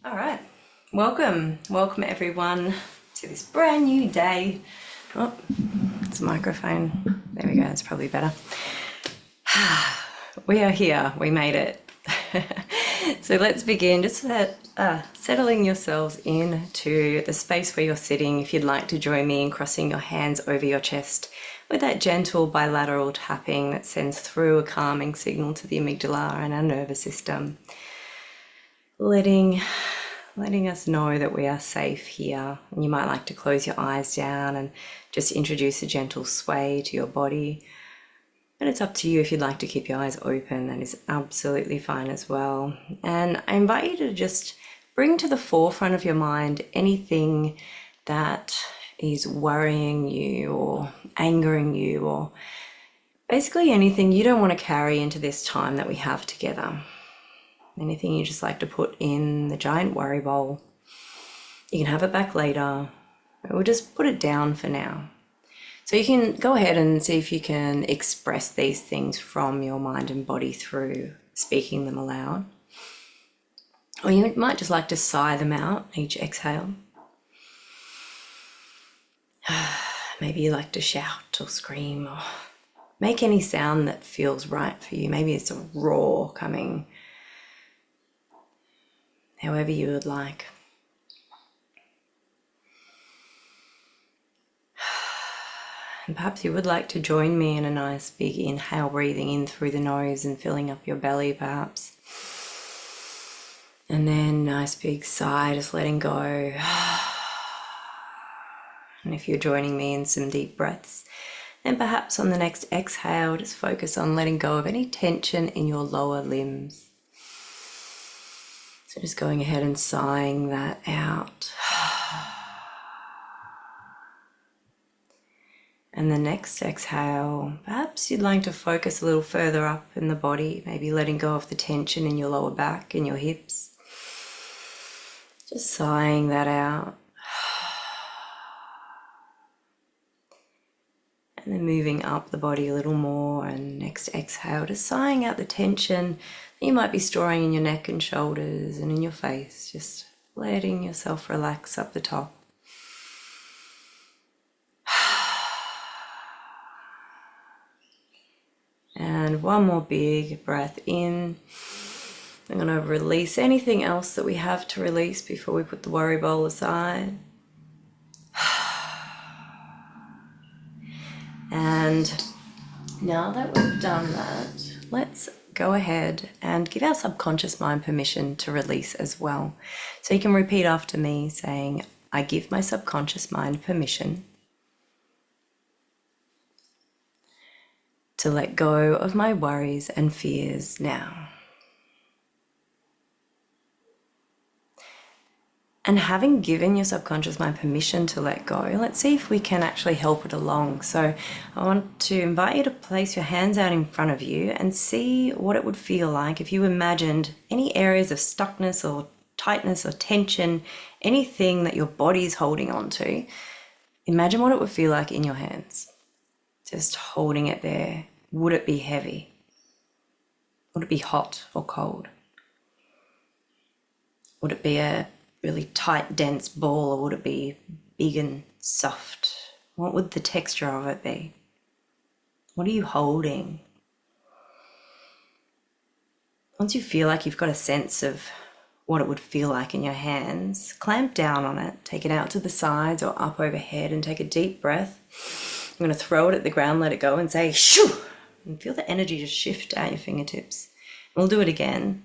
All right, welcome everyone to this brand new day. Oh, it's a microphone. There we go, that's probably better. We are here, we made it. So let's begin. Just settling yourselves into the space where you're sitting. If you'd like to join me in crossing your hands over your chest with that gentle bilateral tapping that sends through a calming signal to the amygdala and our nervous system. Letting us know that we are safe here. And you might like to close your eyes down and just introduce a gentle sway to your body. And it's up to you if you'd like to keep your eyes open. That is absolutely fine as well. And I invite you to just bring to the forefront of your mind anything that is worrying you or angering you, or basically anything you don't want to carry into this time that we have together. Anything you just like to put in the giant worry bowl. You can have it back later. We'll just put it down for now. So you can go ahead and see if you can express these things from your mind and body through speaking them aloud. Or you might just like to sigh them out each exhale. Maybe you like to shout or scream or make any sound that feels right for you. Maybe it's a roar coming, however you would like. And perhaps you would like to join me in a nice big inhale, breathing in through the nose and filling up your belly perhaps. And then nice big sigh, just letting go. And if you're joining me in some deep breaths, then perhaps on the next exhale, just focus on letting go of any tension in your lower limbs. So just going ahead and sighing that out. And the next exhale, perhaps you'd like to focus a little further up in the body, maybe letting go of the tension in your lower back and your hips. Just sighing that out. And then moving up the body a little more, and next exhale, just sighing out the tension that you might be storing in your neck and shoulders and in your face, just letting yourself relax up the top. And one more big breath in. I'm going to release anything else that we have to release before we put the worry bowl aside. And now that we've done that, let's go ahead and give our subconscious mind permission to release as well. So you can repeat after me saying, I give my subconscious mind permission to let go of my worries and fears now. And having given your subconscious mind permission to let go, let's see if we can actually help it along. So I want to invite you to place your hands out in front of you and see what it would feel like if you imagined any areas of stuckness or tightness or tension, anything that your body is holding on to. Imagine what it would feel like in your hands. Just holding it there. Would it be heavy? Would it be hot or cold? Would it be a really tight, dense ball, or would it be big and soft? What would the texture of it be? What are you holding? Once you feel like you've got a sense of what it would feel like in your hands, clamp down on it, take it out to the sides or up overhead and take a deep breath. I'm going to throw it at the ground, let it go and say, shoo! And feel the energy just shift at your fingertips. And we'll do it again.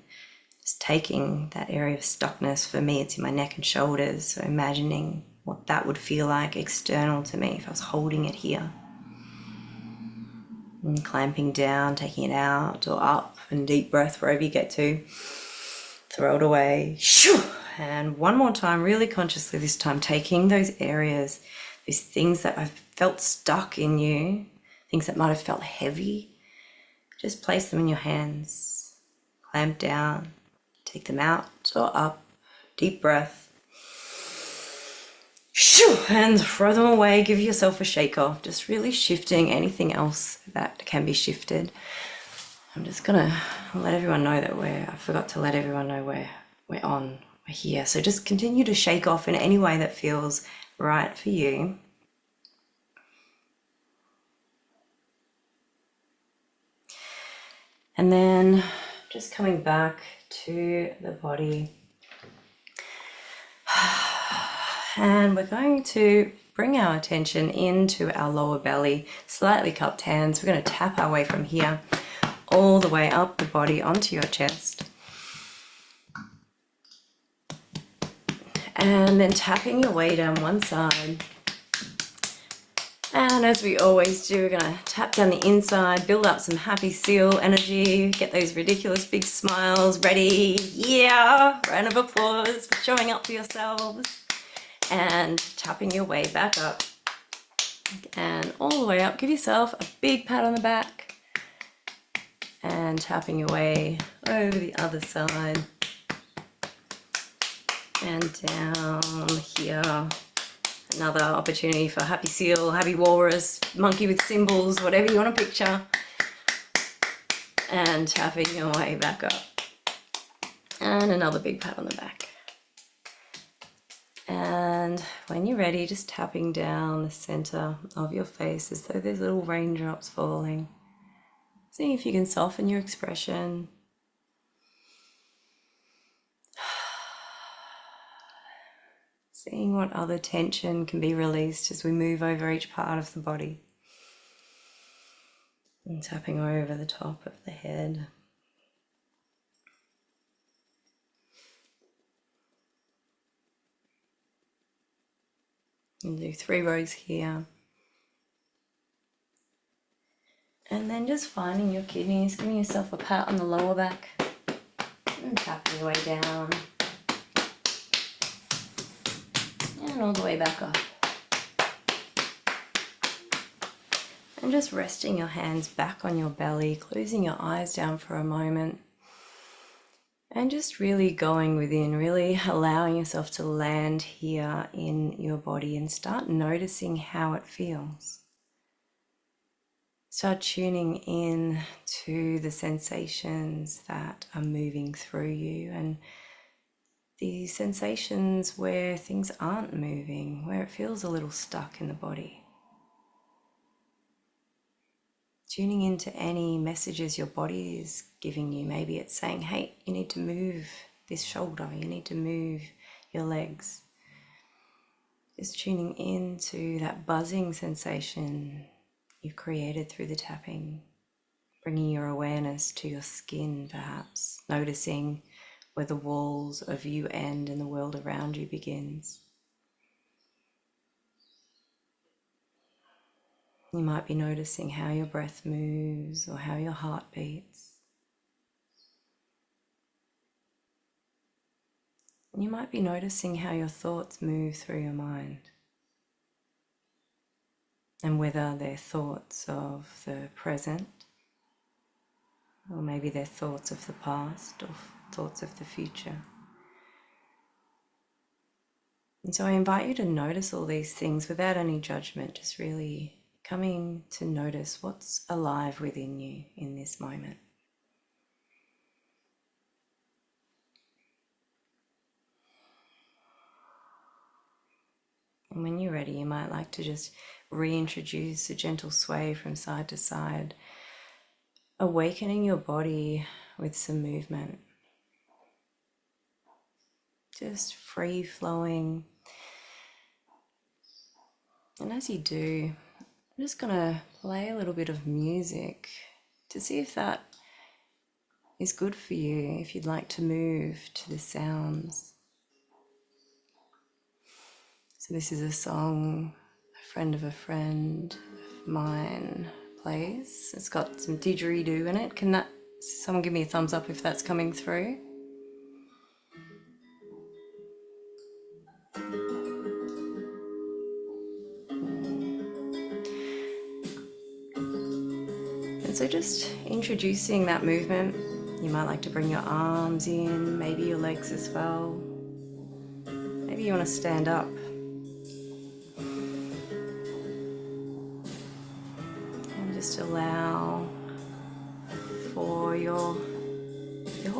Just taking that area of stuckness. For me, it's in my neck and shoulders. So imagining what that would feel like external to me if I was holding it here. And clamping down, taking it out or up, and deep breath wherever you get to. Throw it away. Shoo! And one more time, really consciously this time, taking those areas, these things that I've felt stuck in you, things that might have felt heavy, just place them in your hands. Clamp down, take them out or up, deep breath. Shoo! And throw them away, give yourself a shake off, just really shifting anything else that can be shifted. I'm just gonna let everyone know that I forgot to let everyone know we're on we're here. So just continue to shake off in any way that feels right for you. And then just coming back to the body. And we're going to bring our attention into our lower belly, slightly cupped hands. We're going to tap our way from here all the way up the body onto your chest. And then tapping your way down one side. And as we always do, we're going to tap down the inside, build up some happy seal energy, get those ridiculous big smiles ready. Yeah! Round of applause for showing up for yourselves. And tapping your way back up. And all the way up, give yourself a big pat on the back. And tapping your way over the other side. And down here. Another opportunity for happy seal, happy walrus, monkey with symbols, whatever you want to picture. And tapping your way back up. And another big pat on the back. And when you're ready, just tapping down the center of your face as though there's little raindrops falling. Seeing if you can soften your expression. Seeing what other tension can be released as we move over each part of the body. And tapping over the top of the head. And do 3 rows here. And then just finding your kidneys, giving yourself a pat on the lower back. And tapping your way down. And all the way back up. And just resting your hands back on your belly, closing your eyes down for a moment. And just really going within, really allowing yourself to land here in your body and start noticing how it feels. Start tuning in to the sensations that are moving through you and the sensations where things aren't moving, where it feels a little stuck in the body. Tuning into any messages your body is giving you. Maybe it's saying, hey, you need to move this shoulder, you need to move your legs. Just tuning into that buzzing sensation you've created through the tapping, bringing your awareness to your skin perhaps, noticing where the walls of you end and the world around you begins. You might be noticing how your breath moves or how your heart beats. You might be noticing how your thoughts move through your mind and whether they're thoughts of the present or maybe they're thoughts of the past or thoughts of the future. And so I invite you to notice all these things without any judgment, just really coming to notice what's alive within you in this moment. And when you're ready, you might like to just reintroduce a gentle sway from side to side, awakening your body with some movement. Just free flowing. And as you do, I'm just going to play a little bit of music to see if that is good for you, if you'd like to move to the sounds. So this is a song a friend of mine plays. It's got some didgeridoo in it. Can someone give me a thumbs up if that's coming through? And so just introducing that movement, you might like to bring your arms in, maybe your legs as well. Maybe you want to stand up. And just allow for your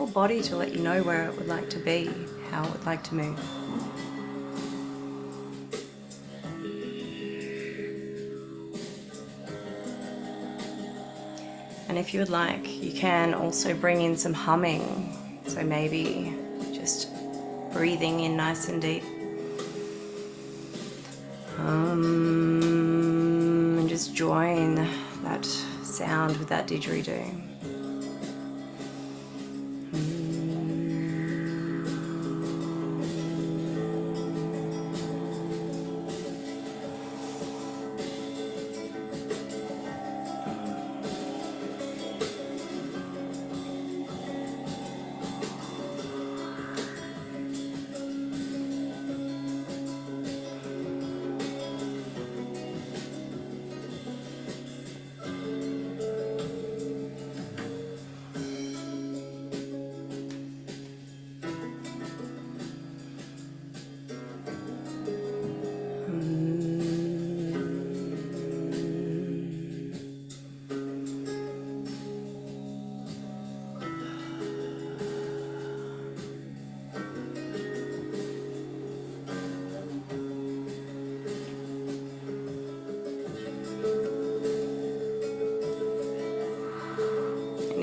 whole body to let you know where it would like to be, how it would like to move. And if you would like, you can also bring in some humming. So maybe just breathing in nice and deep. And just join that sound with that didgeridoo.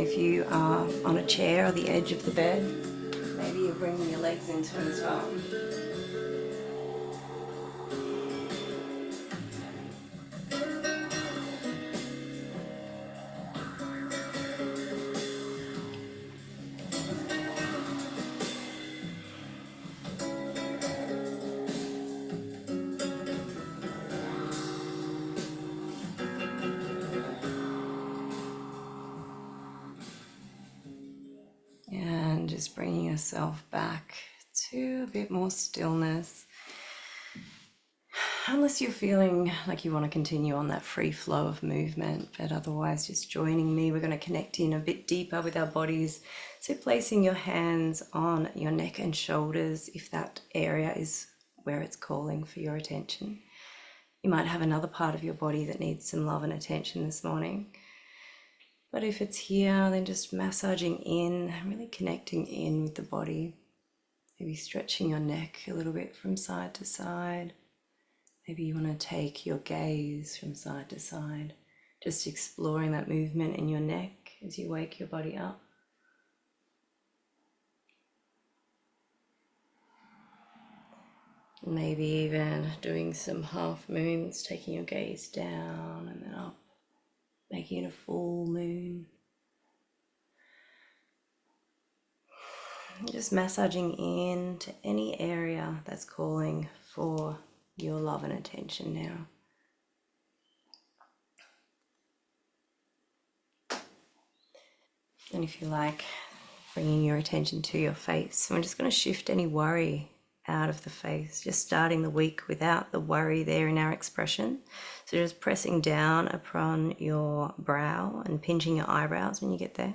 If you are on a chair or the edge of the bed, maybe you're bringing your legs into it as well. And just bringing yourself back to a bit more stillness. Unless you're feeling like you want to continue on that free flow of movement, but otherwise just joining me, we're going to connect in a bit deeper with our bodies. So placing your hands on your neck and shoulders, if that area is where it's calling for your attention. You might have another part of your body that needs some love and attention this morning. But if it's here, then just massaging in, really connecting in with the body. Maybe stretching your neck a little bit from side to side. Maybe you want to take your gaze from side to side, just exploring that movement in your neck as you wake your body up. Maybe even doing some half moons, taking your gaze down and then up, making it a full moon. Just massaging into any area that's calling for your love and attention now. And if you like, bringing your attention to your face. We're just going to shift any worry out of the face, just starting the week without the worry there in our expression. So just pressing down upon your brow and pinching your eyebrows when you get there.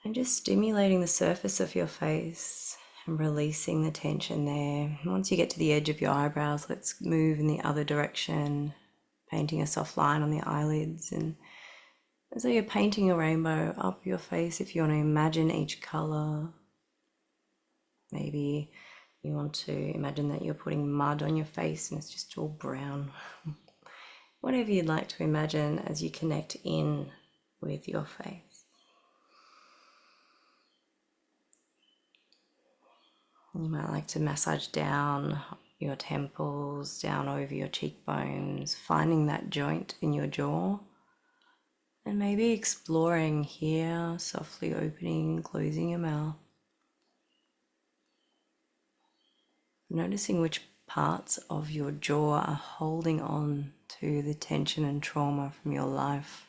And just stimulating the surface of your face and releasing the tension there. Once you get to the edge of your eyebrows, let's move in the other direction, painting a soft line on the eyelids. And so you're painting a rainbow up your face. If you want to imagine each color, maybe you want to imagine that you're putting mud on your face and it's just all brown. Whatever you'd like to imagine as you connect in with your face. You might like to massage down your temples, down over your cheekbones, finding that joint in your jaw. And maybe exploring here, softly opening and closing your mouth. Noticing which parts of your jaw are holding on to the tension and trauma from your life.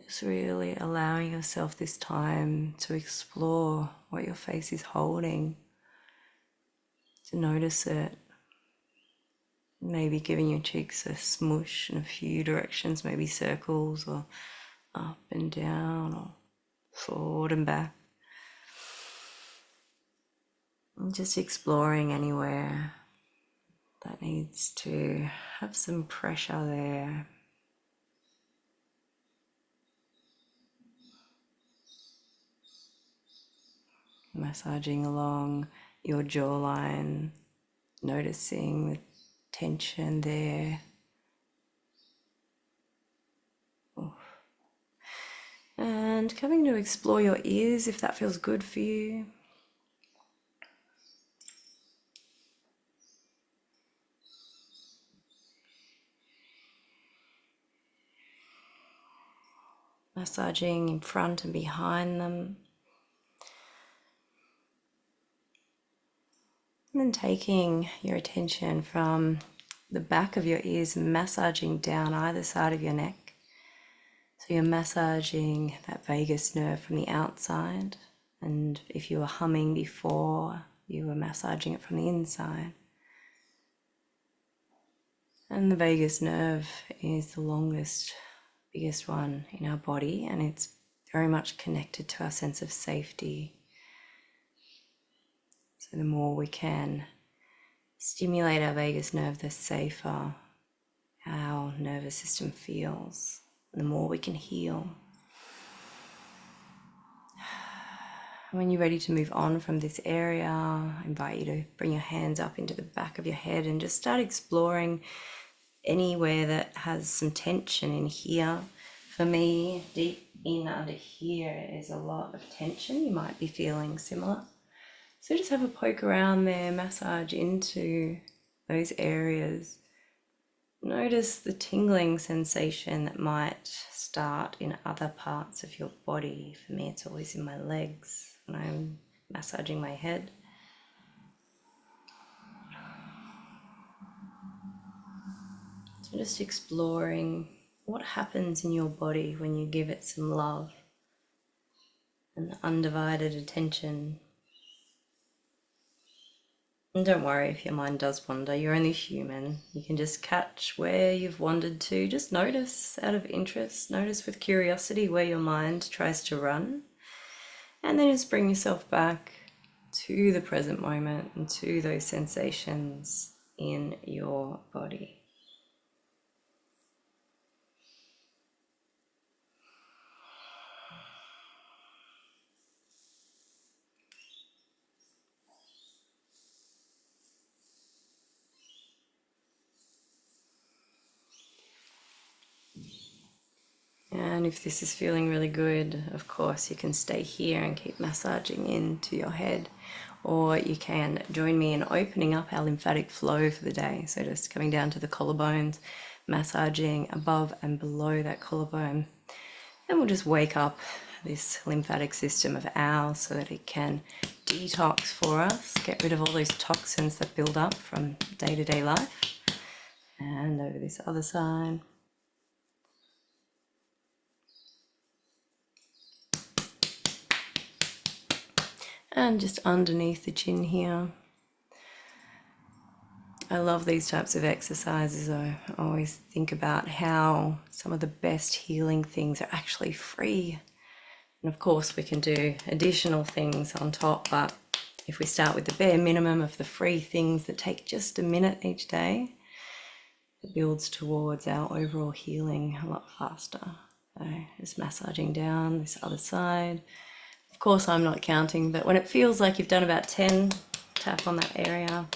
Just really allowing yourself this time to explore what your face is holding, to notice it, Maybe giving your cheeks a smoosh in a few directions, maybe circles or up and down or forward and back. And just exploring anywhere that needs to have some pressure there. Massaging along your jawline, noticing the tension there. Oof. And coming to explore your ears if that feels good for you. Massaging in front and behind them. And then taking your attention from the back of your ears, massaging down either side of your neck. So you're massaging that vagus nerve from the outside. And if you were humming before, you were massaging it from the inside. And the vagus nerve is the longest, biggest one in our body, and it's very much connected to our sense of safety. So the more we can stimulate our vagus nerve, the safer our nervous system feels, the more we can heal. When you're ready to move on from this area, I invite you to bring your hands up into the back of your head and just start exploring anywhere that has some tension in here. For me, deep in under here is a lot of tension. You might be feeling similar. So just have a poke around there, massage into those areas. Notice the tingling sensation that might start in other parts of your body. For me, it's always in my legs when I'm massaging my head. So just exploring what happens in your body when you give it some love and undivided attention. And don't worry if your mind does wander, you're only human. You can just catch where you've wandered to. Just notice out of interest, notice with curiosity where your mind tries to run. And then just bring yourself back to the present moment and to those sensations in your body. And if this is feeling really good, of course, you can stay here and keep massaging into your head, or you can join me in opening up our lymphatic flow for the day. So just coming down to the collarbones, massaging above and below that collarbone. And we'll just wake up this lymphatic system of ours so that it can detox for us, get rid of all those toxins that build up from day-to-day life. And over this other side. And just underneath the chin here. I love these types of exercises. I always think about how some of the best healing things are actually free. And of course we can do additional things on top, but if we start with the bare minimum of the free things that take just a minute each day, it builds towards our overall healing a lot faster. So just massaging down this other side. Of course, I'm not counting, but when it feels like you've done about 10, tap on that area.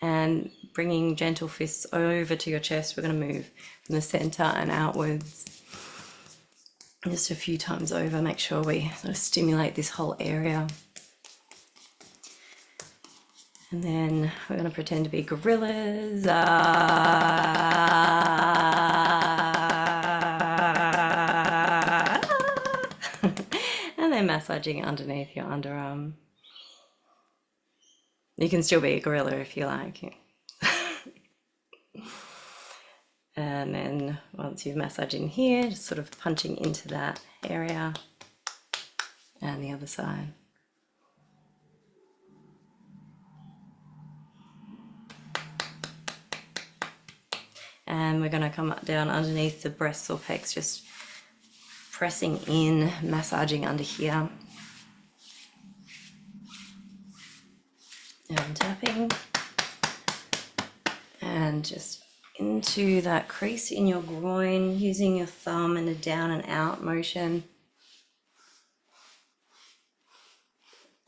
And bringing gentle fists over to your chest, we're going to move from the center and outwards. Just a few times over, make sure we sort of stimulate this whole area. And then we're going to pretend to be gorillas. And then massaging underneath your underarm. You can still be a gorilla if you like. And then once you've massaged in here, just sort of punching into that area and the other side. And we're going to come down underneath the breasts or pecs, just pressing in, massaging under here. And tapping. And just into that crease in your groin, using your thumb in a down and out motion.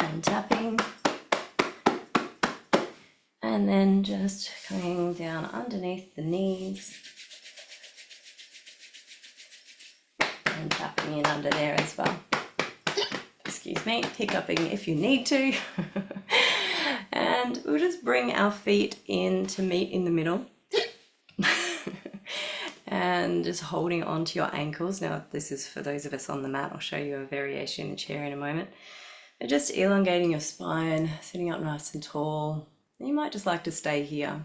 And tapping. And then just coming down underneath the knees. And tapping in under there as well. Excuse me, hiccuping if you need to. And we'll just bring our feet in to meet in the middle. And just holding on to your ankles. Now this is for those of us on the mat. I'll show you a variation in the chair in a moment. But just elongating your spine, sitting up nice and tall. You might just like to stay here.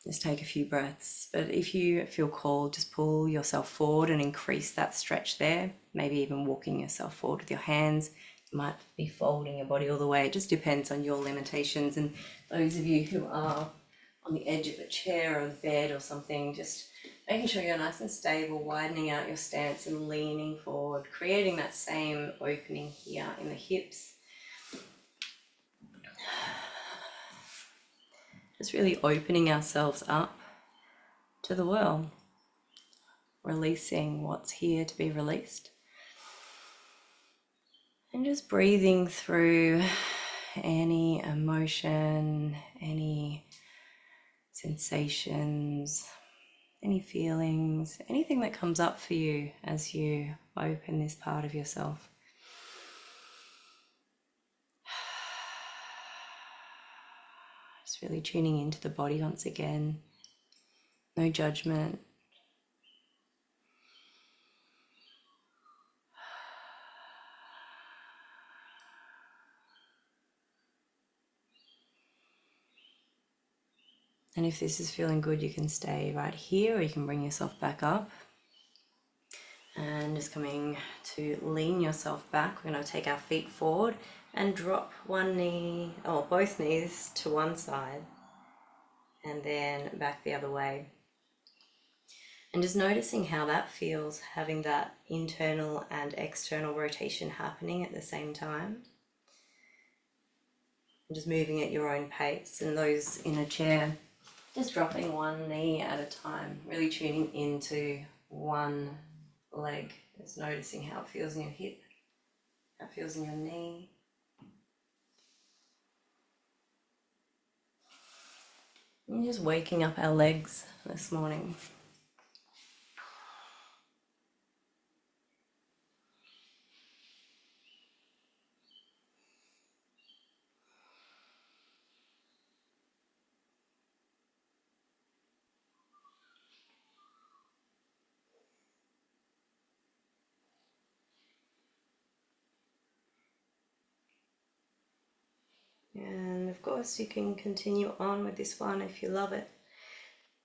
Just take a few breaths. But if you feel called, just pull yourself forward and increase that stretch there. Maybe even walking yourself forward with your hands. You might be folding your body all the way. It just depends on your limitations. And those of you who are on the edge of a chair or a bed or something, just making sure you're nice and stable, widening out your stance and leaning forward, creating that same opening here in the hips. Just really opening ourselves up to the world, releasing what's here to be released. And just breathing through any emotion, any sensations, any feelings, anything that comes up for you as you open this part of yourself. Just really tuning into the body once again. No judgment. And if this is feeling good, you can stay right here, or you can bring yourself back up. And just coming to lean yourself back, we're going to take our feet forward and drop one knee, or both knees to one side, and then back the other way. And just noticing how that feels, having that internal and external rotation happening at the same time. And just moving at your own pace. And those in a chair, just dropping one knee at a time, really tuning into one leg. Just noticing how it feels in your hip, how it feels in your knee. And just waking up our legs this morning. And of course you can continue on with this one if you love it.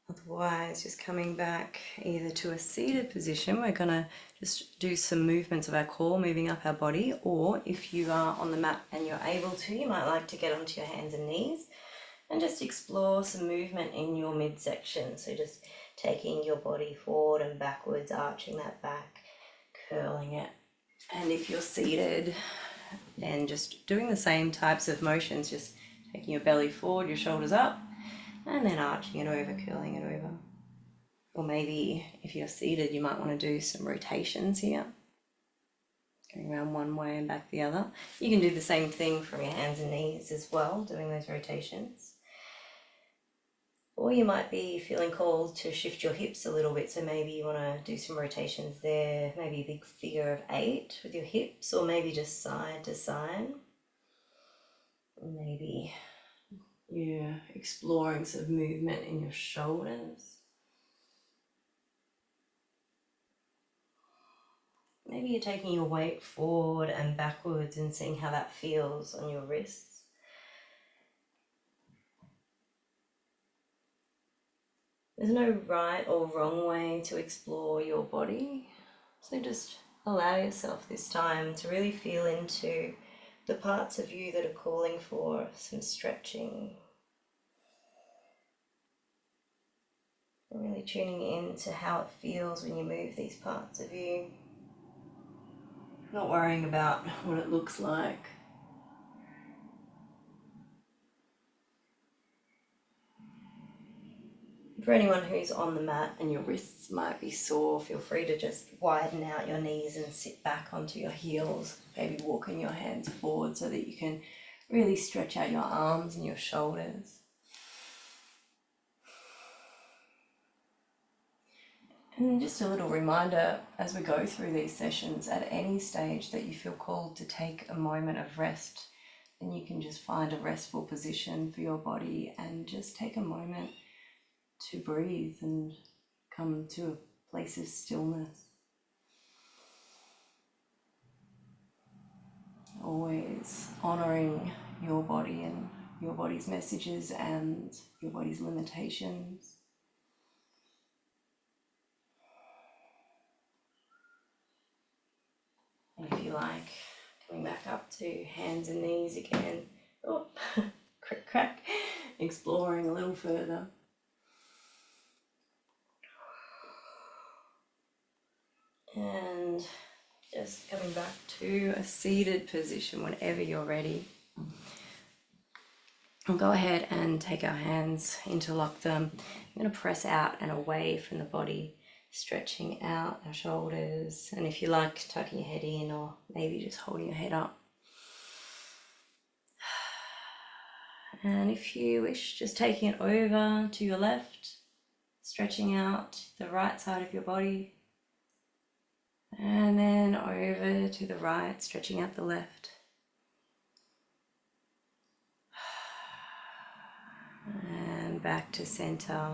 Otherwise, just coming back either to a seated position, we're going to just do some movements of our core, moving up our body, or if you are on the mat and you're able to, you might like to get onto your hands and knees and just explore some movement in your midsection. So just taking your body forward and backwards, arching that back, curling it. And if you're seated, then just doing the same types of motions, just taking your belly forward, your shoulders up, and then arching it over, curling it over. Or maybe if you're seated, you might want to do some rotations here. Going around one way and back the other. You can do the same thing from your hands and knees as well, doing those rotations. Or you might be feeling called to shift your hips a little bit, so maybe you want to do some rotations there, maybe a big figure of 8 with your hips, or maybe just side to side. Maybe you're exploring some movement in your shoulders. Maybe you're taking your weight forward and backwards and seeing how that feels on your wrists. There's no right or wrong way to explore your body, so just allow yourself this time to really feel into the parts of you that are calling for some stretching. Really tuning in to how it feels when you move these parts of you. Not worrying about what it looks like. For anyone who's on the mat and your wrists might be sore, feel free to just widen out your knees and sit back onto your heels, maybe walking your hands forward so that you can really stretch out your arms and your shoulders. And just a little reminder as we go through these sessions, at any stage that you feel called to take a moment of rest, then you can just find a restful position for your body and just take a moment to breathe and come to a place of stillness. Always honouring your body and your body's messages and your body's limitations. And if you like, coming back up to hands and knees again. Oh, crack, crack. Exploring a little further. And just coming back to a seated position whenever you're ready. We'll go ahead and take our hands, interlock them. I'm going to press out and away from the body, stretching out our shoulders. And if you like, tucking your head in or maybe just holding your head up. And if you wish, just taking it over to your left, stretching out the right side of your body. And then over to the right, stretching out the left. And back to center.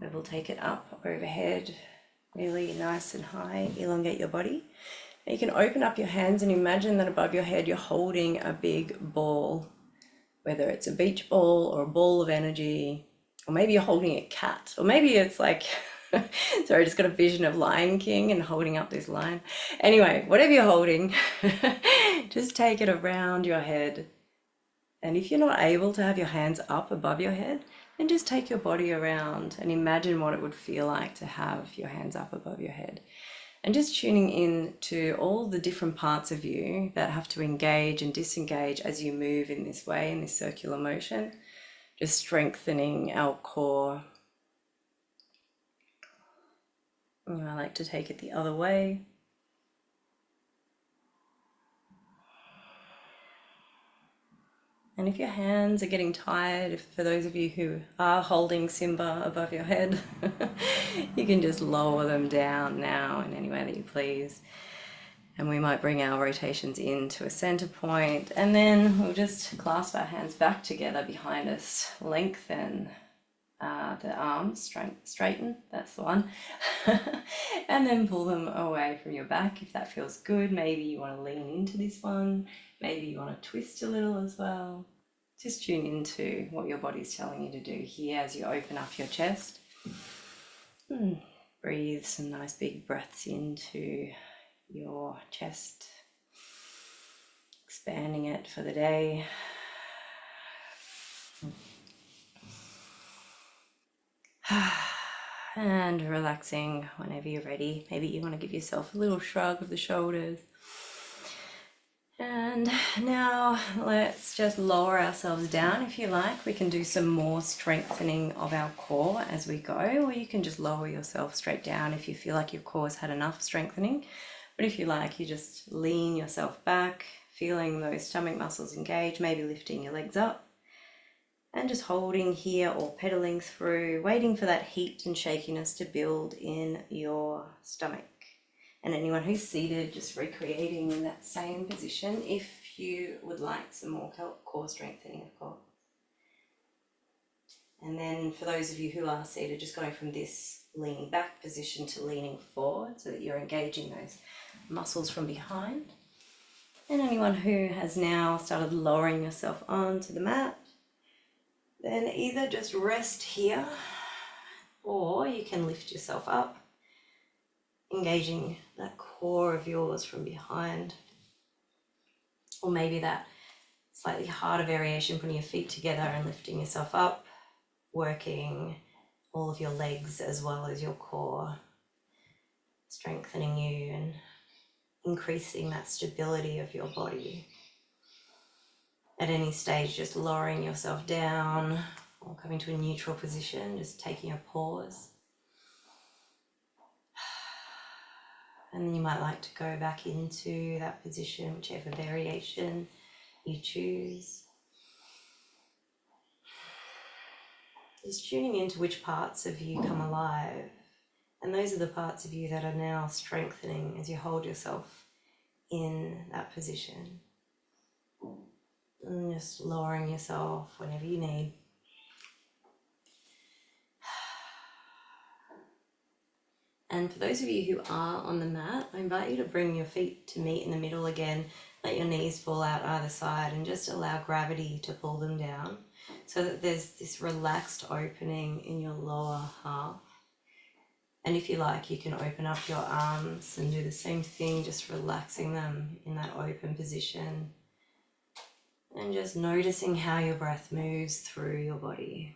We'll take it up overhead, really nice and high. Elongate your body. You can open up your hands and imagine that above your head you're holding a big ball, whether it's a beach ball or a ball of energy, or maybe you're holding a cat, or maybe it's like sorry, I just got a vision of Lion King and holding up this lion. Anyway, whatever you're holding, just take it around your head. And if you're not able to have your hands up above your head, then just take your body around and imagine what it would feel like to have your hands up above your head. And just tuning in to all the different parts of you that have to engage and disengage as you move in this way, in this circular motion, just strengthening our core. And I like to take it the other way. And if your hands are getting tired, for those of you who are holding Simba above your head, you can just lower them down now in any way that you please. And we might bring our rotations into a center point, and then we'll just clasp our hands back together behind us, lengthen the arms, straighten, that's the one, and then pull them away from your back if that feels good. Maybe you want to lean into this one, maybe you want to twist a little as well. Just tune into what your body's telling you to do here as you open up your chest. Breathe some nice big breaths into your chest, expanding it for the day. And relaxing whenever you're ready. Maybe you want to give yourself a little shrug of the shoulders. And now let's just lower ourselves down. If you like, we can do some more strengthening of our core as we go, or you can just lower yourself straight down if you feel like your core's had enough strengthening. But if you like, you just lean yourself back, feeling those stomach muscles engage, maybe lifting your legs up. And just holding here or pedaling through, waiting for that heat and shakiness to build in your stomach. And anyone who's seated, just recreating in that same position if you would like some more core strengthening, of course. And then for those of you who are seated, just going from this leaning back position to leaning forward so that you're engaging those muscles from behind. And anyone who has now started lowering yourself onto the mat, then either just rest here or you can lift yourself up, engaging that core of yours from behind. Or maybe that slightly harder variation, putting your feet together and lifting yourself up, working all of your legs as well as your core, strengthening you and increasing that stability of your body. At any stage, just lowering yourself down or coming to a neutral position, just taking a pause. And then you might like to go back into that position, whichever variation you choose. Just tuning into which parts of you come alive. And those are the parts of you that are now strengthening as you hold yourself in that position. And just lowering yourself whenever you need. And for those of you who are on the mat, I invite you to bring your feet to meet in the middle again. Let your knees fall out either side and just allow gravity to pull them down so that there's this relaxed opening in your lower half. And if you like, you can open up your arms and do the same thing, just relaxing them in that open position. And just noticing how your breath moves through your body.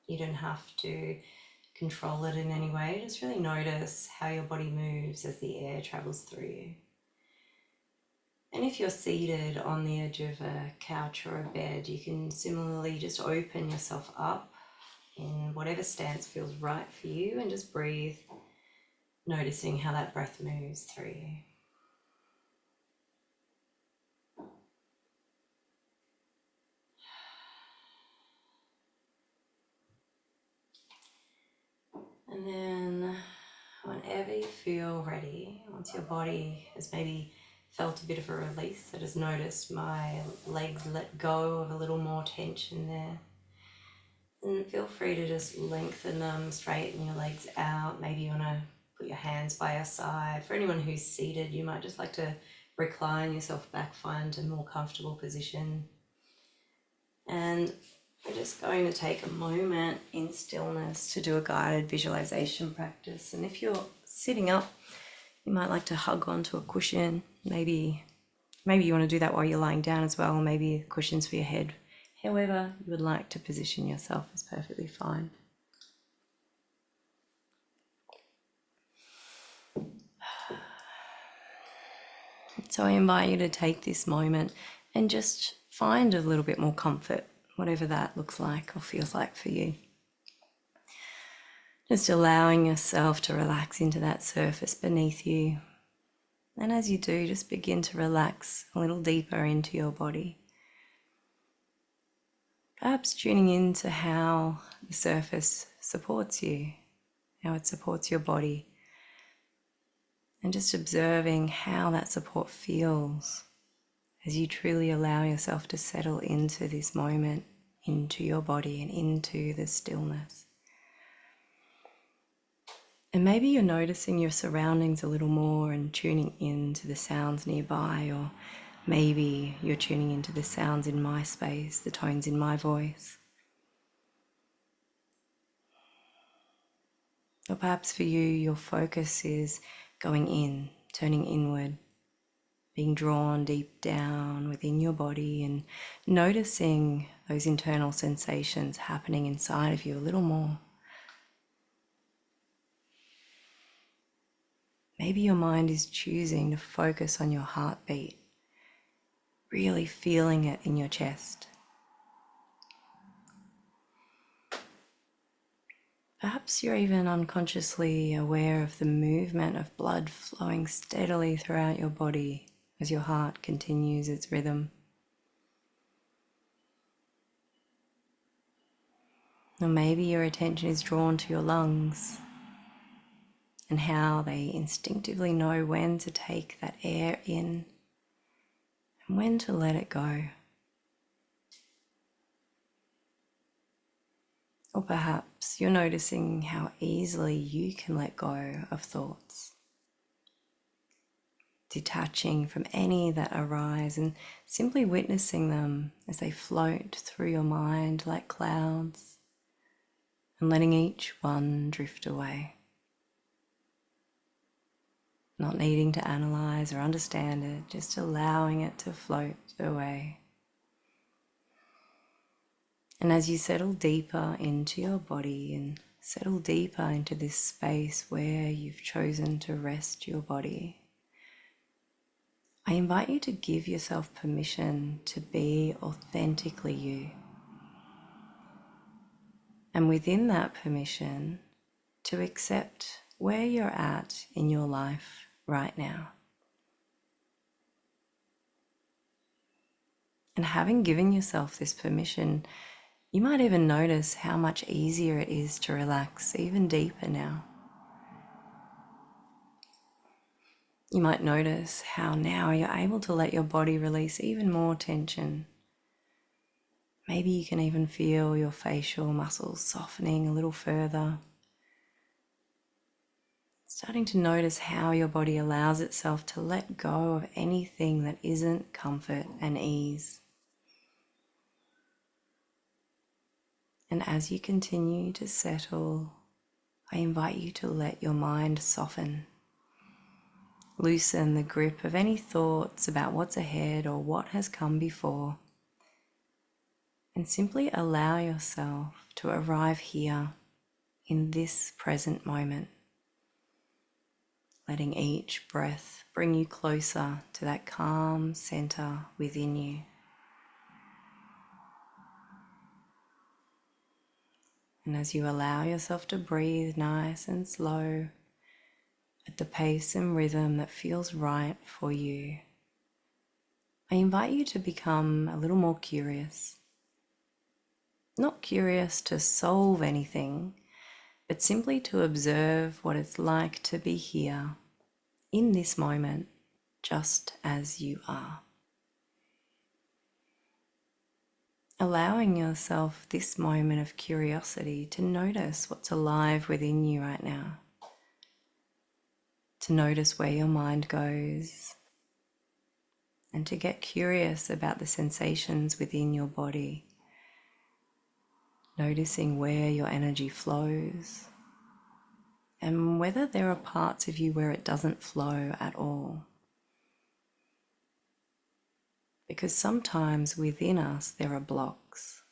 You don't have to control it in any way, just really notice how your body moves as the air travels through you. And if you're seated on the edge of a couch or a bed, you can similarly just open yourself up in whatever stance feels right for you and just breathe, noticing how that breath moves through you. And then whenever you feel ready, once your body has maybe felt a bit of a release, I just noticed my legs let go of a little more tension there. And feel free to just lengthen them, straighten your legs out. Maybe you want to put your hands by your side. For anyone who's seated, you might just like to recline yourself back, find a more comfortable position. And we're just going to take a moment in stillness to do a guided visualization practice. And if you're sitting up, you might like to hug onto a cushion. Maybe you want to do that while you're lying down as well. Maybe cushions for your head. However you would like to position yourself is perfectly fine. So I invite you to take this moment and just find a little bit more comfort, whatever that looks like or feels like for you. Just allowing yourself to relax into that surface beneath you. And as you do, just begin to relax a little deeper into your body. Perhaps tuning into how the surface supports you, how it supports your body. And just observing how that support feels as you truly allow yourself to settle into this moment, into your body and into the stillness. And maybe you're noticing your surroundings a little more and tuning into the sounds nearby, or maybe you're tuning into the sounds in my space, the tones in my voice. Or perhaps for you, your focus is going in, turning inward, being drawn deep down within your body and noticing those internal sensations happening inside of you a little more. Maybe your mind is choosing to focus on your heartbeat, really feeling it in your chest. Perhaps you're even unconsciously aware of the movement of blood flowing steadily throughout your body as your heart continues its rhythm. Or maybe your attention is drawn to your lungs and how they instinctively know when to take that air in and when to let it go. Or perhaps you're noticing how easily you can let go of thoughts, detaching from any that arise and simply witnessing them as they float through your mind like clouds and letting each one drift away. Not needing to analyze or understand it, just allowing it to float away. And as you settle deeper into your body and settle deeper into this space where you've chosen to rest your body, I invite you to give yourself permission to be authentically you. And within that permission, to accept where you're at in your life right now. And having given yourself this permission, you might even notice how much easier it is to relax even deeper now. You might notice how now you're able to let your body release even more tension. Maybe you can even feel your facial muscles softening a little further. Starting to notice how your body allows itself to let go of anything that isn't comfort and ease. And as you continue to settle, I invite you to let your mind soften. Loosen the grip of any thoughts about what's ahead or what has come before. And simply allow yourself to arrive here in this present moment. Letting each breath bring you closer to that calm center within you. And as you allow yourself to breathe nice and slow, at the pace and rhythm that feels right for you, I invite you to become a little more curious. Not curious to solve anything, but simply to observe what it's like to be here in this moment, just as you are. Allowing yourself this moment of curiosity to notice what's alive within you right now. To notice where your mind goes, and to get curious about the sensations within your body. Noticing where your energy flows, and whether there are parts of you where it doesn't flow at all. Because sometimes within us there are blocks,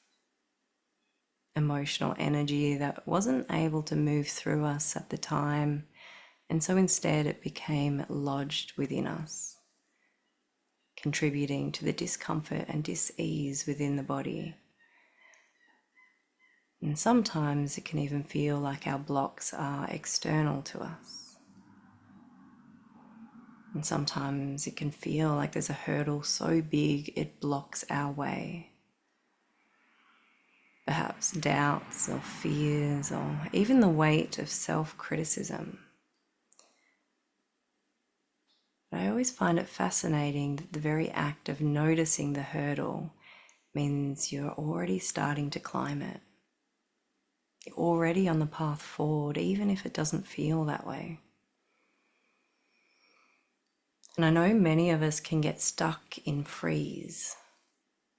emotional energy that wasn't able to move through us at the time, and so instead it became lodged within us, contributing to the discomfort and dis-ease within the body. And sometimes it can even feel like our blocks are external to us. And sometimes it can feel like there's a hurdle so big it blocks our way. Perhaps doubts or fears or even the weight of self-criticism. But I always find it fascinating that the very act of noticing the hurdle means you're already starting to climb it. You're already on the path forward, even if it doesn't feel that way. And I know many of us can get stuck in freeze,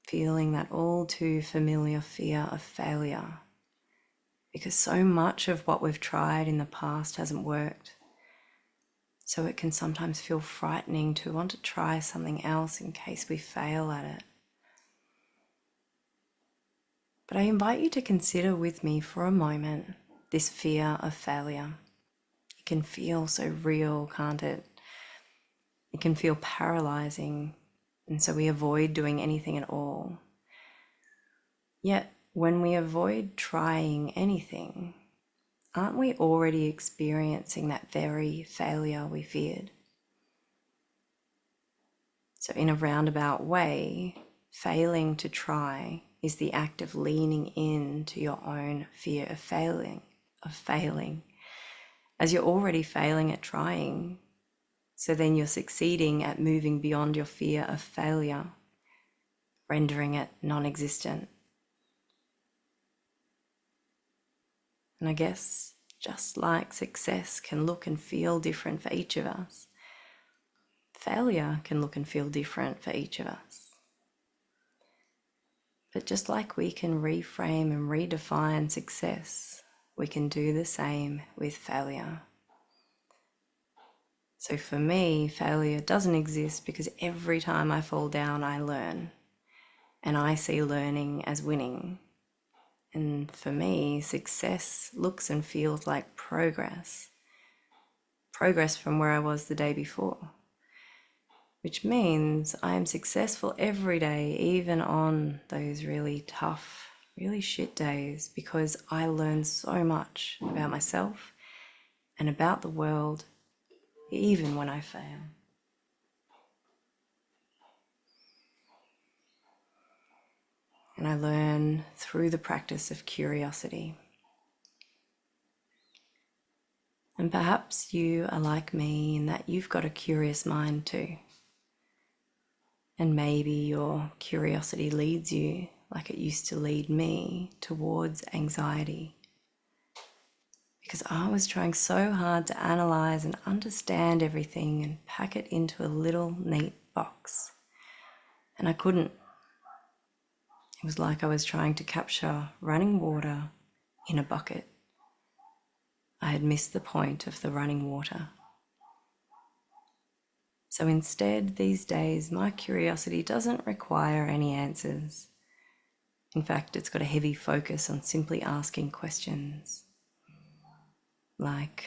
feeling that all too familiar fear of failure, because so much of what we've tried in the past hasn't worked. So it can sometimes feel frightening to want to try something else in case we fail at it. But I invite you to consider with me for a moment this fear of failure. It can feel so real, can't it? It can feel paralyzing, and so we avoid doing anything at all. Yet, when we avoid trying anything, aren't we already experiencing that very failure we feared? So in a roundabout way, failing to try is the act of leaning in to your own fear of failing, as you're already failing at trying. So then you're succeeding at moving beyond your fear of failure, rendering it non-existent. And I guess just like success can look and feel different for each of us, failure can look and feel different for each of us. But just like we can reframe and redefine success, we can do the same with failure. So for me, failure doesn't exist because every time I fall down, I learn. And I see learning as winning. And for me, success looks and feels like progress. Progress from where I was the day before. Which means I am successful every day, even on those really tough, really shit days, because I learn so much about myself and about the world, even when I fail. And I learn through the practice of curiosity. And perhaps you are like me in that you've got a curious mind too. And maybe your curiosity leads you, like it used to lead me, towards anxiety. Because I was trying so hard to analyze and understand everything and pack it into a little neat box. And I couldn't. It was like I was trying to capture running water in a bucket. I had missed the point of the running water. So instead, these days, my curiosity doesn't require any answers. In fact, it's got a heavy focus on simply asking questions. Like,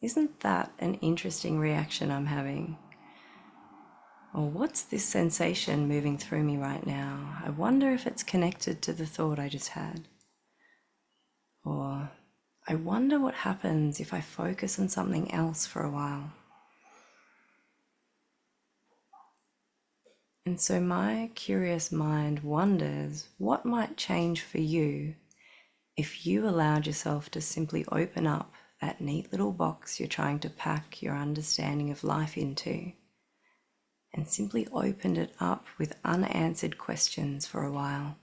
isn't that an interesting reaction I'm having? Or what's this sensation moving through me right now? I wonder if it's connected to the thought I just had. Or I wonder what happens if I focus on something else for a while. And so my curious mind wonders what might change for you if you allowed yourself to simply open up that neat little box you're trying to pack your understanding of life into, and simply opened it up with unanswered questions for a while.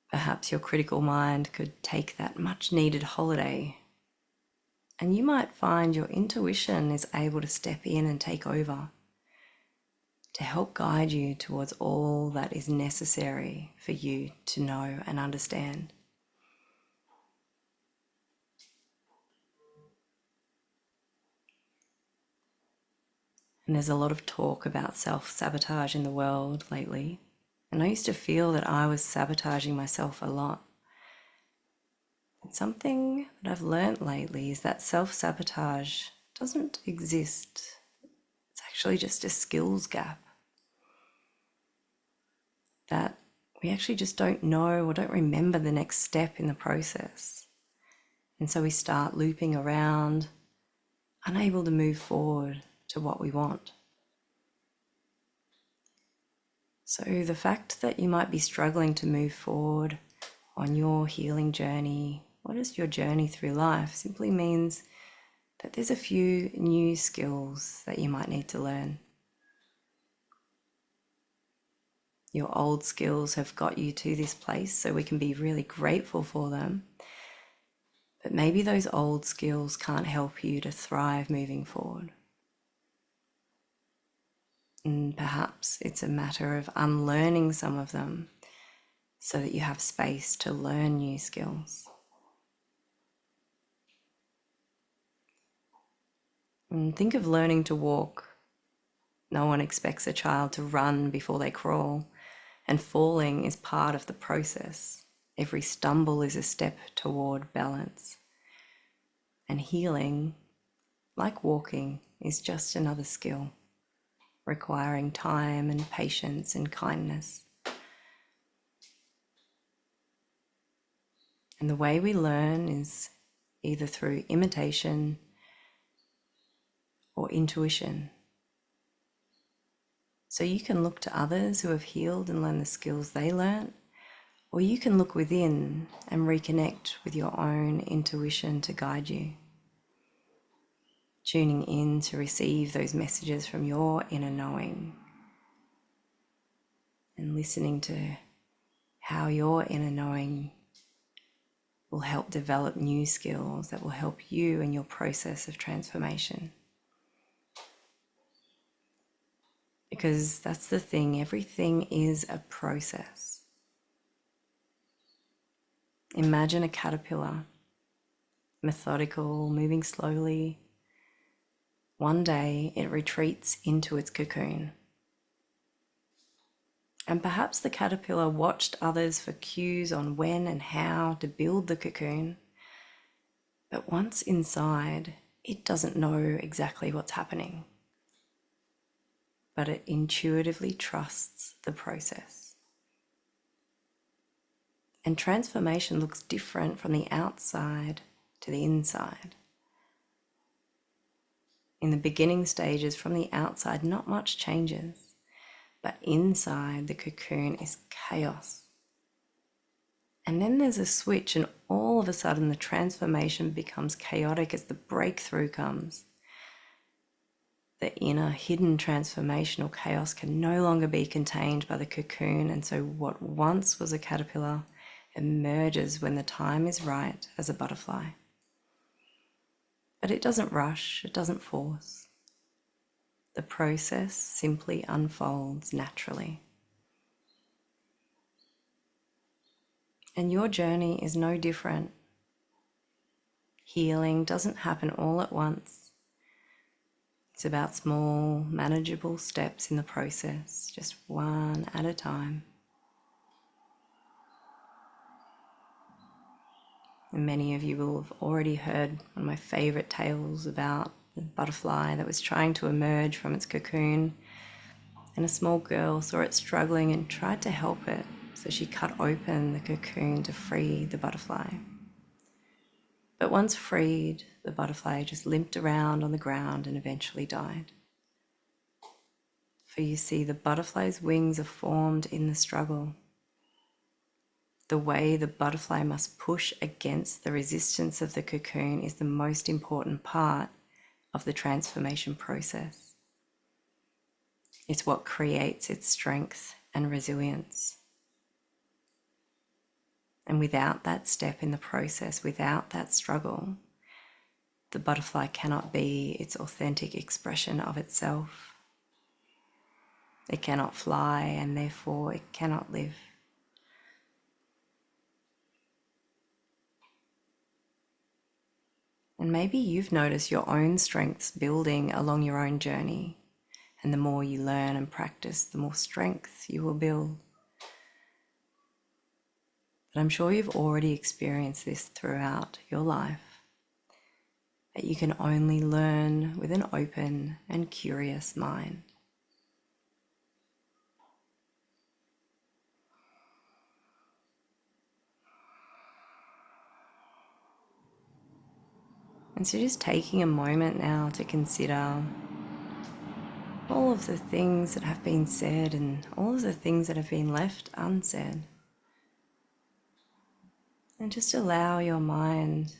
Perhaps your critical mind could take that much needed holiday, and you might find your intuition is able to step in and take over to help guide you towards all that is necessary for you to know and understand. And there's a lot of talk about self-sabotage in the world lately. And I used to feel that I was sabotaging myself a lot. But something that I've learned lately is that self-sabotage doesn't exist. It's actually just a skills gap. That we actually just don't know or don't remember the next step in the process. And so we start looping around, unable to move forward to what we want. So the fact that you might be struggling to move forward on your healing journey, what is your journey through life, simply means that there's a few new skills that you might need to learn. Your old skills have got you to this place, so we can be really grateful for them. But maybe those old skills can't help you to thrive moving forward. And perhaps it's a matter of unlearning some of them so that you have space to learn new skills. And think of learning to walk. No one expects a child to run before they crawl, and falling is part of the process. Every stumble is a step toward balance. And healing, like walking, is just another skill, requiring time and patience and kindness. And the way we learn is either through imitation or intuition. So you can look to others who have healed and learn the skills they learnt, or you can look within and reconnect with your own intuition to guide you. Tuning in to receive those messages from your inner knowing and listening to how your inner knowing will help develop new skills that will help you in your process of transformation. Because that's the thing, everything is a process. Imagine a caterpillar, methodical, moving slowly. One day it retreats into its cocoon. And perhaps the caterpillar watched others for cues on when and how to build the cocoon. But once inside, it doesn't know exactly what's happening, but it intuitively trusts the process. And transformation looks different from the outside to the inside. In the beginning stages, from the outside, not much changes, but inside the cocoon is chaos. And then there's a switch, and all of a sudden the transformation becomes chaotic as the breakthrough comes. The inner hidden transformational chaos can no longer be contained by the cocoon, and so what once was a caterpillar emerges when the time is right as a butterfly. But it doesn't rush, it doesn't force. The process simply unfolds naturally. And your journey is no different. Healing doesn't happen all at once. It's about small, manageable steps in the process, just one at a time. And many of you will have already heard one of my favorite tales about the butterfly that was trying to emerge from its cocoon. And a small girl saw it struggling and tried to help it. So she cut open the cocoon to free the butterfly. But once freed, the butterfly just limped around on the ground and eventually died. For you see, the butterfly's wings are formed in the struggle. The way the butterfly must push against the resistance of the cocoon is the most important part of the transformation process. It's what creates its strength and resilience. And without that step in the process, without that struggle, the butterfly cannot be its authentic expression of itself. It cannot fly, and therefore it cannot live. And maybe you've noticed your own strengths building along your own journey. And the more you learn and practice, the more strength you will build. But I'm sure you've already experienced this throughout your life, that you can only learn with an open and curious mind. And so just taking a moment now to consider all of the things that have been said and all of the things that have been left unsaid. And just allow your mind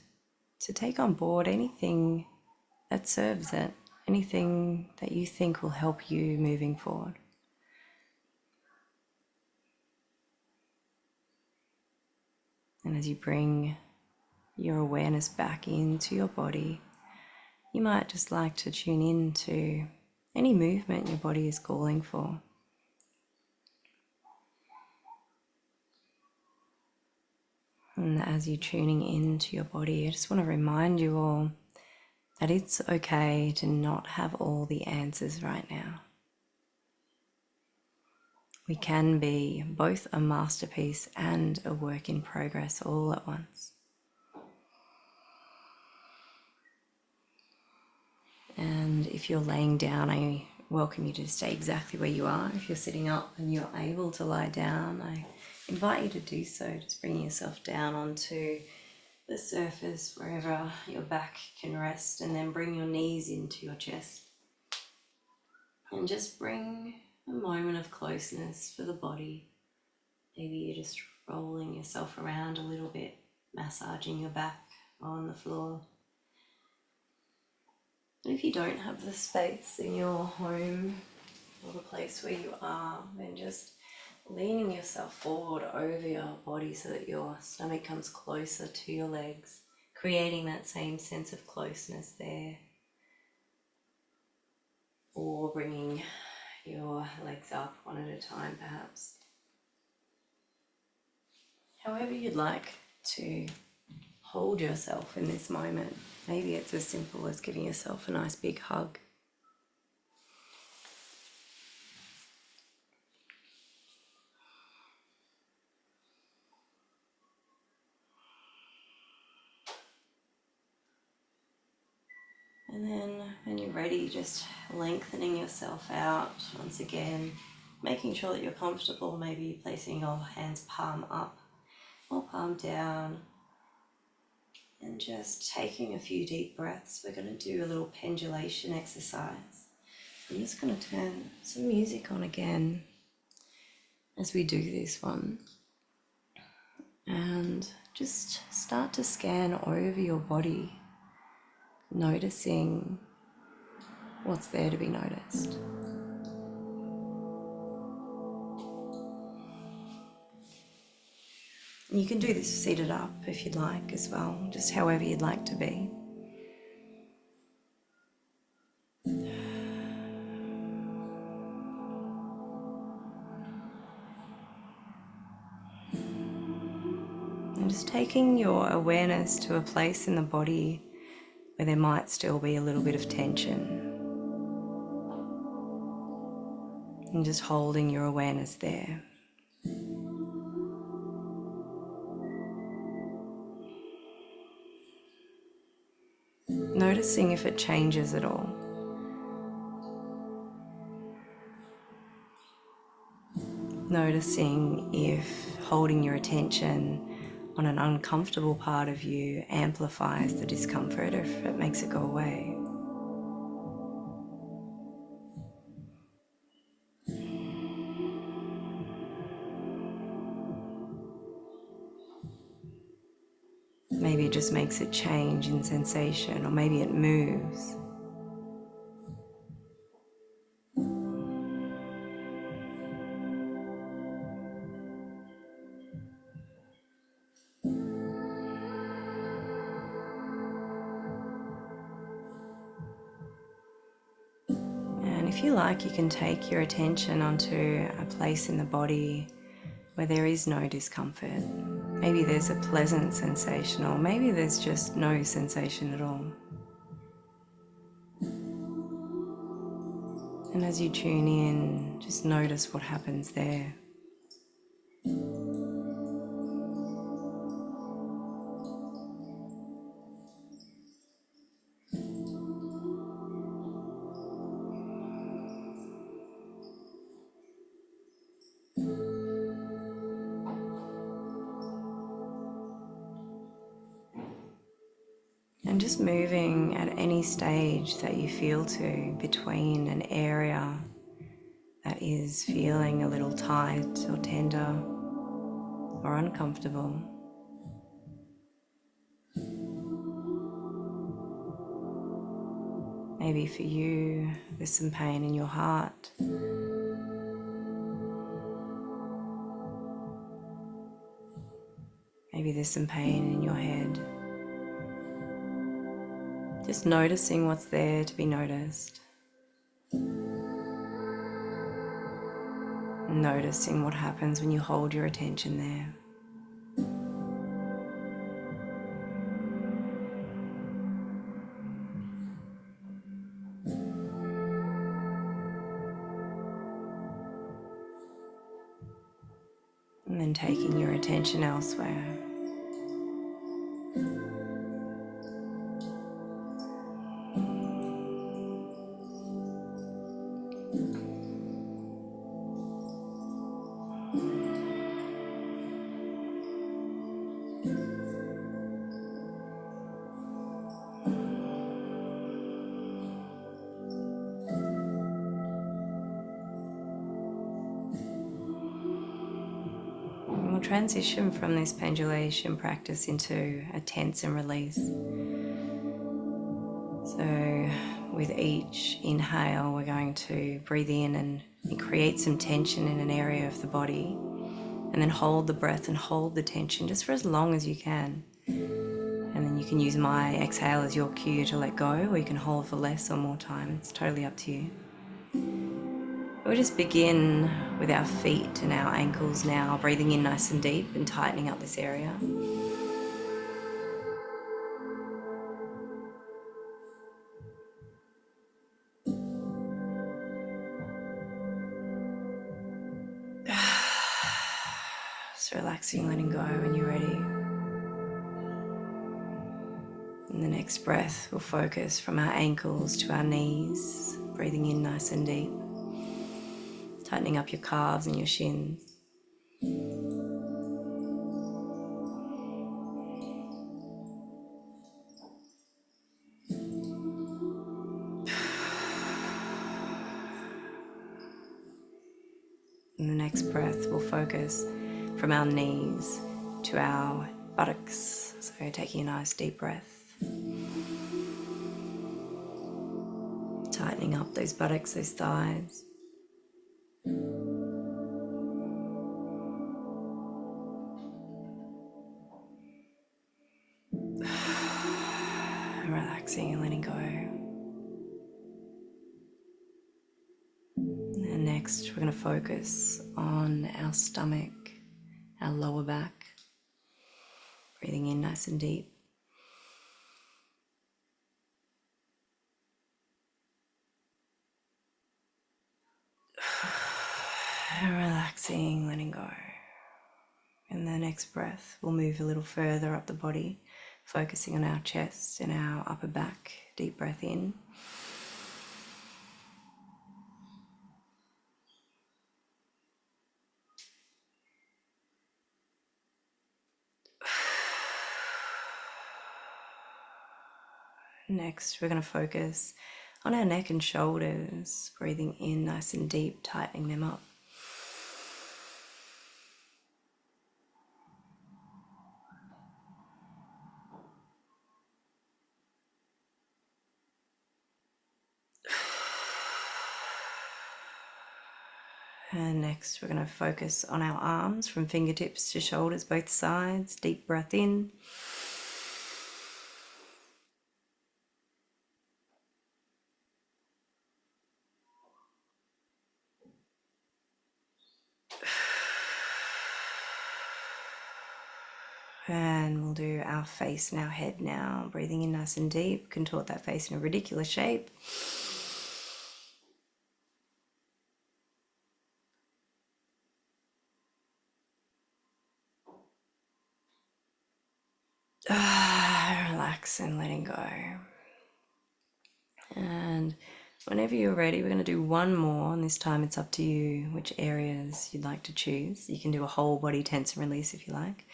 to take on board anything that serves it, anything that you think will help you moving forward. And as you bring your awareness back into your body, you might just like to tune in to any movement your body is calling for. And as you're tuning into your body, I just want to remind you all that it's okay to not have all the answers right now. We can be both a masterpiece and a work in progress all at once. And if you're laying down, I welcome you to stay exactly where you are. If you're sitting up and you're able to lie down, I invite you to do so. Just bringing yourself down onto the surface wherever your back can rest, and then bring your knees into your chest. And just bring a moment of closeness for the body. Maybe you're just rolling yourself around a little bit, massaging your back on the floor. And if you don't have the space in your home or the place where you are, then just leaning yourself forward over your body so that your stomach comes closer to your legs, creating that same sense of closeness there. Or bringing your legs up one at a time, perhaps. However you'd like to hold yourself in this moment. Maybe it's as simple as giving yourself a nice big hug. And then when you're ready, just lengthening yourself out once again, making sure that you're comfortable, maybe placing your hands palm up or palm down, and just taking a few deep breaths. We're going to do a little pendulation exercise. I'm just going to turn some music on again as we do this one, and just start to scan over your body, noticing what's there to be noticed. You can do this seated up if you'd like as well, just however you'd like to be. And just taking your awareness to a place in the body where there might still be a little bit of tension. And just holding your awareness there. Noticing if it changes at all. Noticing if holding your attention on an uncomfortable part of you amplifies the discomfort or if it makes it go away. Maybe it just makes it change in sensation, or maybe it moves. And if you like, you can take your attention onto a place in the body where there is no discomfort. Maybe there's a pleasant sensation, or maybe there's just no sensation at all. And as you tune in, just notice what happens there. And just moving at any stage that you feel to between an area that is feeling a little tight or tender or uncomfortable. Maybe for you, there's some pain in your heart. Maybe there's some pain in your head. Just noticing what's there to be noticed. Noticing what happens when you hold your attention there. And then taking your attention elsewhere. And we'll transition from this pendulation practice into a tense and release. So with each inhale, we're going to breathe in and create some tension in an area of the body, and then hold the breath and hold the tension just for as long as you can. And then you can use my exhale as your cue to let go, or you can hold for less or more time. It's totally up to you. We'll just begin with our feet and our ankles now, breathing in nice and deep and tightening up this area. Just relaxing, letting go when you're ready. And the next breath will focus from our ankles to our knees, breathing in nice and deep, tightening up your calves and your shins. And the next breath will focus from our knees to our buttocks. So taking a nice deep breath, tightening up those buttocks, those thighs. Relaxing and letting go. And next, we're going to focus on our stomach, our lower back. Breathing in nice and deep. And relaxing, letting go. And the next breath, we'll move a little further up the body, focusing on our chest and our upper back. Deep breath in. Next, we're going to focus on our neck and shoulders, breathing in nice and deep, tightening them up. And next, we're going to focus on our arms from fingertips to shoulders, both sides. Deep breath in. And we'll do our face and our head now. Breathing in nice and deep. Contort that face in a ridiculous shape. Relax and letting go. And whenever you're ready, we're going to do one more, and this time it's up to you which areas you'd like to choose. You can do a whole body tense and release if you like.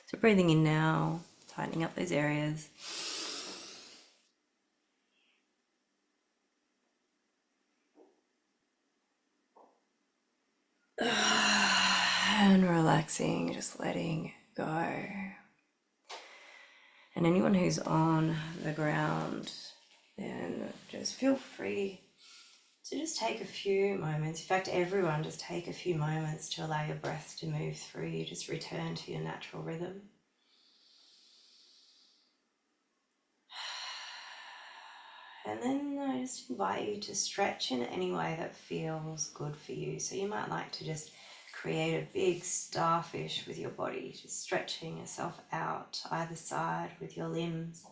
So breathing in now, tightening up those areas. And relaxing, just letting go. And anyone who's on the ground, then just feel free to just take a few moments. In fact, everyone, just take a few moments to allow your breath to move through you. Just return to your natural rhythm. And then I just invite you to stretch in any way that feels good for you. So you might like to just create a big starfish with your body, just stretching yourself out either side with your limbs.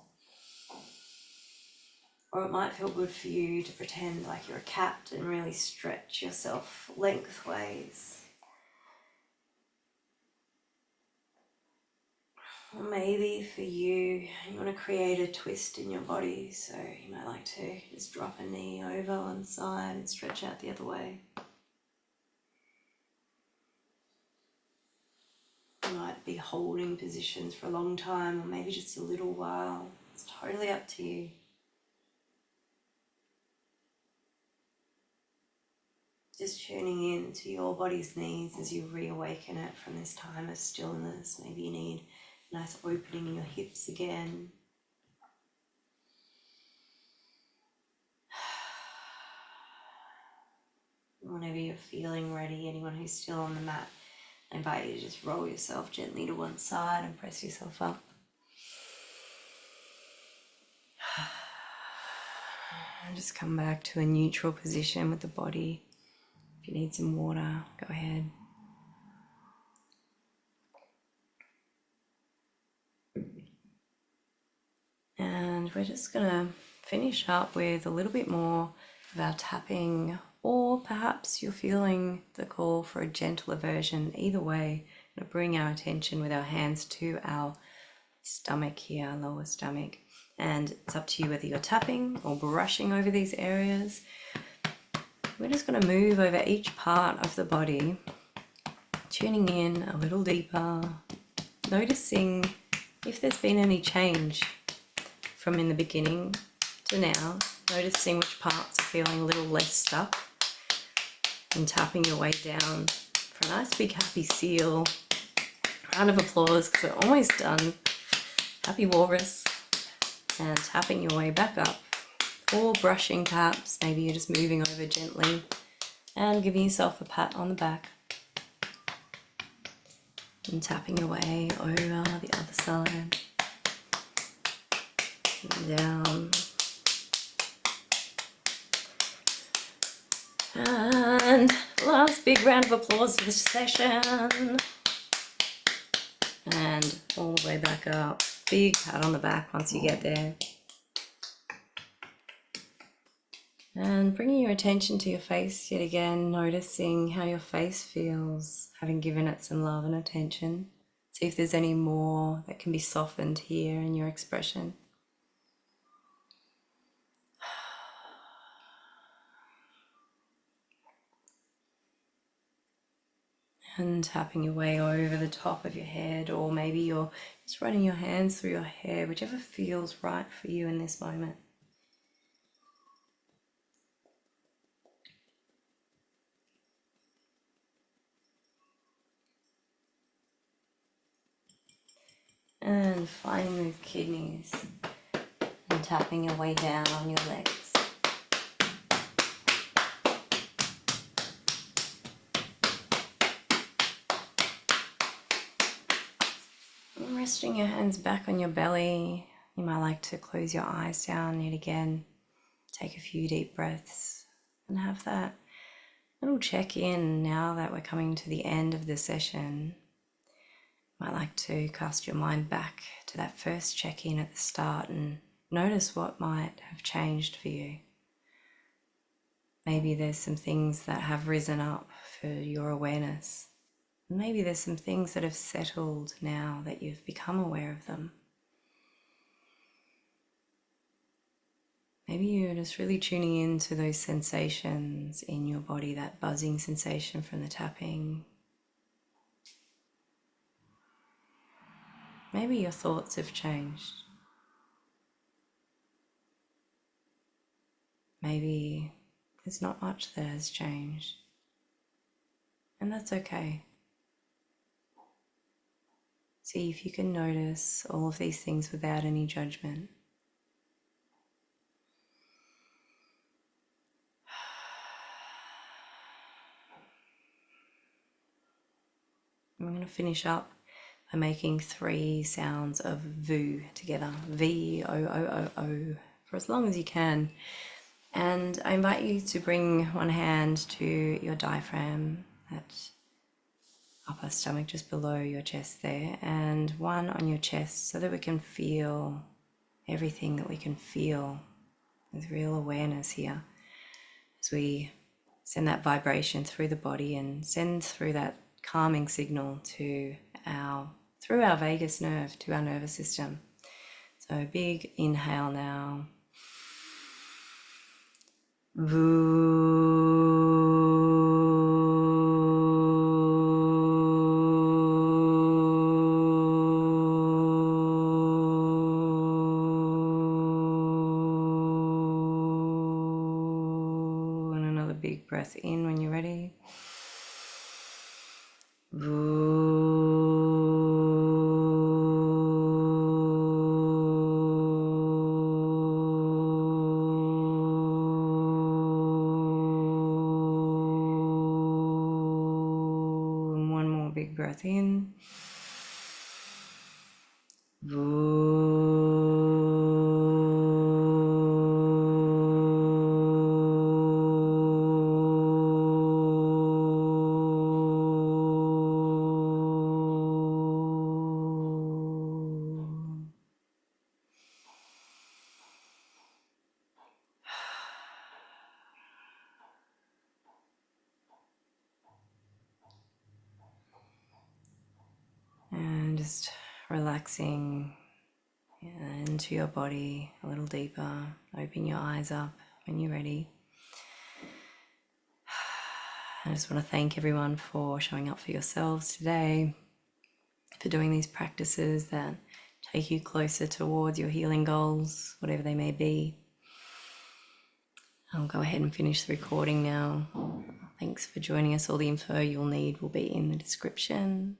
Or it might feel good for you to pretend like you're a cat and really stretch yourself lengthways. Or maybe for you, you want to create a twist in your body, so you might like to just drop a knee over one side and stretch out the other way. You might be holding positions for a long time, or maybe just a little while. It's totally up to you. Just tuning in to your body's needs as you reawaken it from this time of stillness. Maybe you need a nice opening in your hips again. Whenever you're feeling ready, anyone who's still on the mat, I invite you to just roll yourself gently to one side and press yourself up. And just come back to a neutral position with the body. If you need some water, go ahead. And we're just going to finish up with a little bit more of our tapping, or perhaps you're feeling the call for a gentler version. Either way, we're going to bring our attention with our hands to our stomach here, lower stomach. And it's up to you whether you're tapping or brushing over these areas. We're just going to move over each part of the body, tuning in a little deeper, noticing if there's been any change from in the beginning to now, noticing which parts are feeling a little less stuck, and tapping your way down for a nice big happy seal. Round of applause because we're almost done. Happy walrus. And tapping your way back up, or brushing perhaps, maybe you're just moving over gently and giving yourself a pat on the back and tapping your way over the other side and down. And last big round of applause for this session. And all the way back up. Big pat on the back once you get there. And bringing your attention to your face yet again, noticing how your face feels, having given it some love and attention. See if there's any more that can be softened here in your expression. And tapping your way over the top of your head, or maybe you're just running your hands through your hair, whichever feels right for you in this moment. And finding the kidneys and tapping your way down your legs. Resting your hands back on your belly. You might like to close your eyes down yet again. Take a few deep breaths and have that little check-in now that we're coming to the end of the session. You might like to cast your mind back to that first check-in at the start and notice what might have changed for you. Maybe there's some things that have risen up for your awareness. Maybe there's some things that have settled now that you've become aware of them. Maybe you're just really tuning into those sensations in your body, that buzzing sensation from the tapping. Maybe your thoughts have changed. Maybe there's not much that has changed. And that's okay. See if you can notice all of these things without any judgment. I'm going to finish up by making 3 sounds of VOO together. V-O-O-O-O, for as long as you can. And I invite you to bring one hand to your diaphragm, that upper stomach just below your chest there, and one on your chest so that we can feel everything that we can feel with real awareness here as we send that vibration through the body and send through that calming signal to through our vagus nerve to our nervous system. So big inhale now. And another big breath in when you're ready. Big breath in. And just relaxing into your body a little deeper. Open your eyes up when you're ready. I just want to thank everyone for showing up for yourselves today, for doing these practices that take you closer towards your healing goals, whatever they may be. I'll go ahead and finish the recording now. Thanks for joining us. All the info you'll need will be in the description.